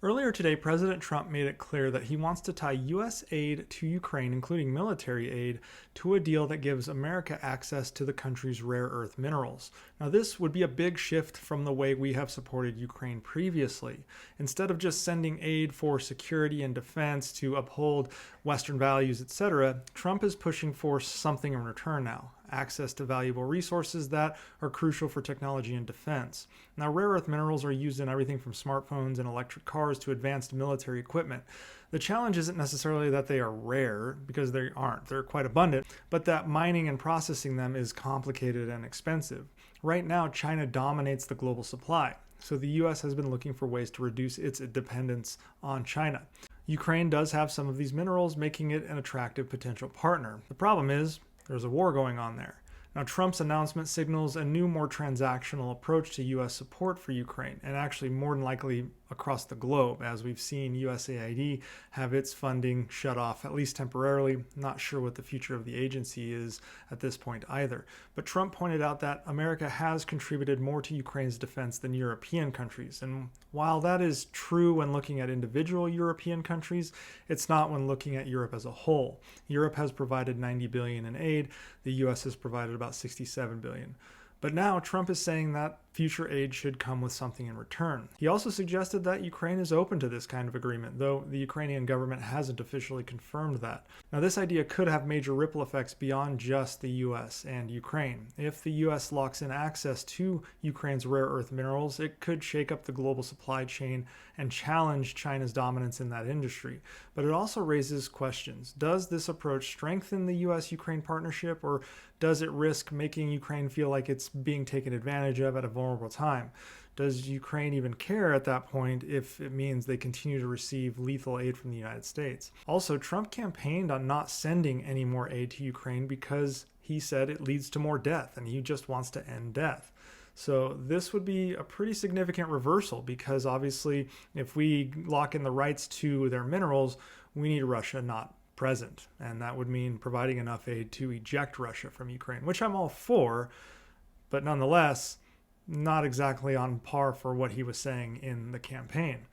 Earlier today, President Trump made it clear that he wants to tie U.S. aid to Ukraine, including military aid, to a deal that gives America access to the country's rare earth minerals. Now, this would be a big shift from the way we have supported Ukraine previously. Instead of just sending aid for security and defense to uphold Western values, etc., Trump is pushing for something in return now. Access to valuable resources that are crucial for technology and defense. Now, rare earth minerals are used in everything from smartphones and electric cars to advanced military equipment. The challenge isn't necessarily that they are rare, because they aren't. They're quite abundant, but that mining and processing them is complicated and expensive. Right now, China dominates the global supply, so the US has been looking for ways to reduce its dependence on China. Ukraine does have some of these minerals, making it an attractive potential partner. The problem is, there's a war going on there. Now, Trump's announcement signals a new, more transactional approach to U.S. support for Ukraine, and actually more than likely across the globe, as we've seen USAID have its funding shut off, at least temporarily. Not sure what the future of the agency is at this point either. But Trump pointed out that America has contributed more to Ukraine's defense than European countries. And while that is true when looking at individual European countries, it's not when looking at Europe as a whole. Europe has provided $90 billion in aid. The U.S. has provided about $67 billion. But now Trump is saying that future aid should come with something in return. He also suggested that Ukraine is open to this kind of agreement, though the Ukrainian government hasn't officially confirmed that. Now, this idea could have major ripple effects beyond just the US and Ukraine. If the US locks in access to Ukraine's rare earth minerals, it could shake up the global supply chain and challenge China's dominance in that industry. But it also raises questions. Does this approach strengthen the US-Ukraine partnership, or does it risk making Ukraine feel like it's being taken advantage of at a vulnerable time? Does Ukraine even care at that point if it means they continue to receive lethal aid from the United States? Also, Trump campaigned on not sending any more aid to Ukraine because he said it leads to more death, and he just wants to end death. So this would be a pretty significant reversal, because obviously if we lock in the rights to their minerals, we need Russia not present. And that would mean providing enough aid to eject Russia from Ukraine, which I'm all for, but nonetheless, not exactly on par for what he was saying in the campaign.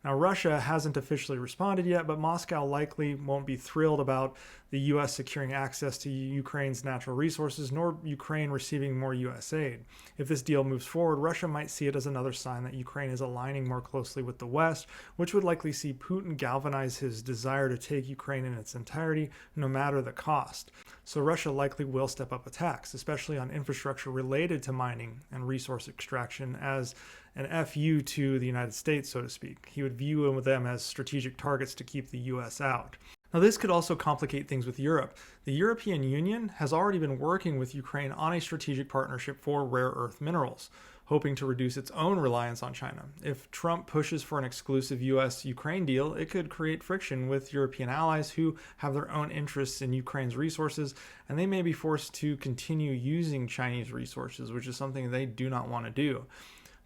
Now, Russia hasn't officially responded yet, but Moscow likely won't be thrilled about the U.S. securing access to Ukraine's natural resources, nor Ukraine receiving more U.S. aid. If this deal moves forward, Russia might see it as another sign that Ukraine is aligning more closely with the West, which would likely see Putin galvanize his desire to take Ukraine in its entirety, no matter the cost. So Russia likely will step up attacks, especially on infrastructure related to mining and resource extraction, as an FU to the United States, so to speak. He would view them as strategic targets to keep the US out. Now, this could also complicate things with Europe. The European Union has already been working with Ukraine on a strategic partnership for rare earth minerals, hoping to reduce its own reliance on China. If Trump pushes for an exclusive US-Ukraine deal, it could create friction with European allies who have their own interests in Ukraine's resources, and they may be forced to continue using Chinese resources, which is something they do not want to do.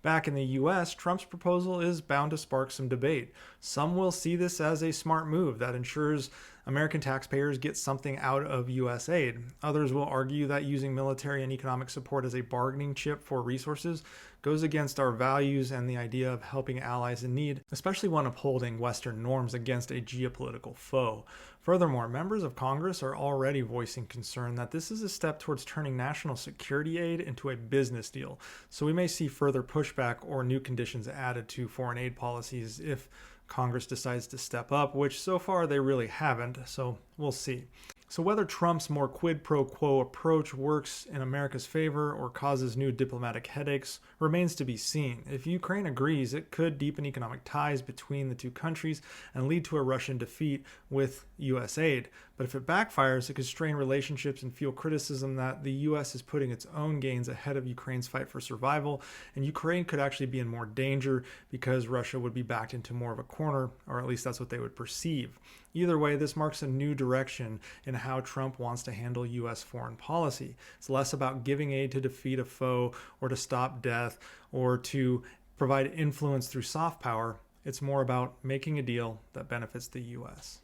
Back in the US, Trump's proposal is bound to spark some debate. Some will see this as a smart move that ensures American taxpayers get something out of US aid. Others will argue that using military and economic support as a bargaining chip for resources goes against our values and the idea of helping allies in need, especially when upholding Western norms against a geopolitical foe. Furthermore, members of Congress are already voicing concern that this is a step towards turning national security aid into a business deal. So we may see further pushback or new conditions added to foreign aid policies if Congress decides to step up, which so far they really haven't, so we'll see. So whether Trump's more quid pro quo approach works in America's favor or causes new diplomatic headaches remains to be seen. If Ukraine agrees, it could deepen economic ties between the two countries and lead to a Russian defeat with U.S. aid. But if it backfires, it could strain relationships and fuel criticism that the U.S. is putting its own gains ahead of Ukraine's fight for survival, and Ukraine could actually be in more danger because Russia would be backed into more of a corner, or at least that's what they would perceive. Either way, this marks a new direction in how Trump wants to handle U.S. foreign policy. It's less about giving aid to defeat a foe or to stop death or to provide influence through soft power. It's more about making a deal that benefits the U.S.